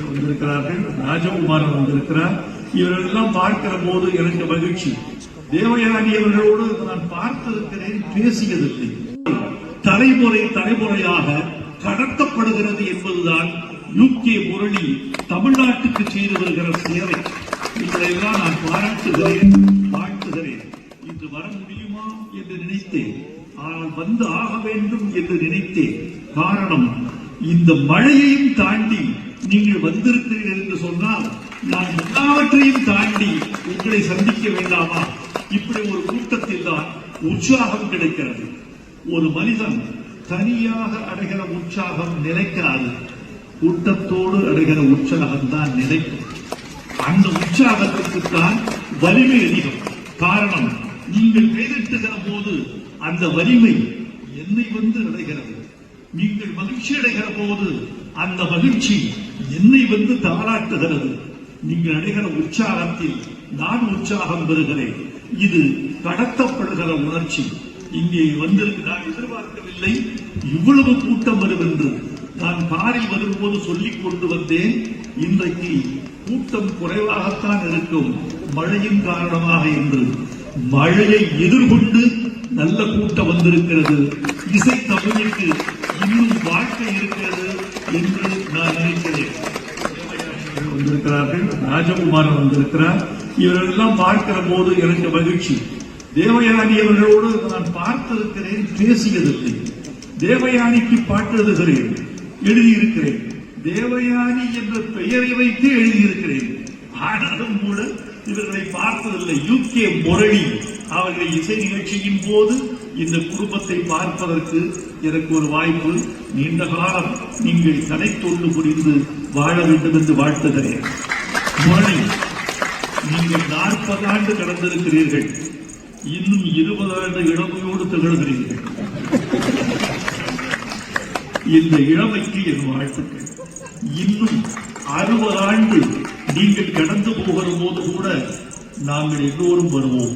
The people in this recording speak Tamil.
வந்திருக்கிறார்கள். ராஜகுமாரன் வந்திருக்கிறார். இவரெல்லாம் பார்க்கிற போது எனக்கு மகிழ்ச்சி. தேவயானி அவர்களோடு நான் பார்த்திருக்கிறேன், பேசியதில்லை. தலைமுறை தலைமுறையாக கடத்தப்படுகிறது என்பதுதான் UK முரளி தமிழ்நாட்டுக்கு செய்து வருகிற சேவை. இதையெல்லாம் நான் பாராட்டுகிறேன், வாழ்த்துகிறேன். இன்று வர முடியுமா என்று நினைத்தேன், ஆனால் வந்து ஆக வேண்டும் என்று நினைத்தேன். காரணம், இந்த மழையையும் தாண்டி நீங்கள் வந்திருக்கிறீர்கள் என்று சொன்னால் நான் எல்லாவற்றையும் தாண்டி உங்களை சந்திக்க வேண்டாமா? இப்படி ஒரு கூட்டத்தில் தான் உற்சாகம் கிடைக்கிறது. ஒரு மனிதன் தனியாக அடைகிற உற்சாகம் நிலைக்காது, கூட்டத்தோடு அடைகிற உற்சாகம் தான் நிலைக்கும். அந்த உற்சாகத்திற்குத்தான் வலிமை அதிகம். காரணம், நீங்கள் கைதட்டுகிற போது அந்த வலிமை என்னை வந்து அடைகிறது. நீங்கள் மகிழ்ச்சி அடைகிற போது அந்த மகிழ்ச்சி என்னை வந்து தாளாட்டுகிறது. நீங்கள் அடைகிற உற்சாகத்தில் நான் உற்சாகம் பெறுகிறேன். இது கடத்தப்படுகிற உணர்ச்சி. இங்கே வந்திருக்கு. நான் எதிர்பார்க்கவில்லை இவ்வளவு கூட்டம் வரும் என்று. நான் காரில் வரும்போது சொல்லிக் கொண்டு வந்தேன், இன்றைக்கு கூட்டம் குறைவாகத்தான் இருக்கும் மழையின் காரணமாக என்று. மழையை எதிர்கொண்டு நல்ல கூட்டம் வந்திருக்கிறது. இசை தமிழுக்கு இன்னும் வாழ்க்கை இருக்கிறது என்று நான் நினைக்கிறேன். வந்திருக்கிறார்கள். ராஜகுமாரன் வந்திருக்கிறார். இவரெல்லாம் பார்க்கிற போது எனக்கு மகிழ்ச்சி. தேவயானி அவர்களோடு நான் பார்த்திருக்கிறேன், பேசியதில்லை. தேவயானிக்கு பாட்டு எழுதுகிறேன், எழுதியிருக்கிறேன். தேவயானி என்ற பெயரை வைத்து எழுதியிருக்கிறேன். ஆனாலும் கூட இவர்களை பார்த்ததில்லை. UK முரளி அவர்கள் இசை நிகழ்ச்சியின் போது இந்த குடும்பத்தை பார்ப்பதற்கு எனக்கு ஒரு வாய்ப்பு. நீண்ட காலம் நீங்கள் கலை தொண்டு புரிந்து வாழ வேண்டும் என்று வாழ்த்துகிறேன். முரளி, நீங்கள் 40 ஆண்டு கடந்திருக்கிறீர்கள், இன்னும் 20 ஆண்டு இளமையோடு திகழ்கிறீர்கள். இந்த இளமைக்கு என் வாழ்த்துக்கள். இன்னும் 60 ஆண்டு நீங்கள் கடந்து போகிற போது கூட நாங்கள் எல்லோரும் வருவோம்.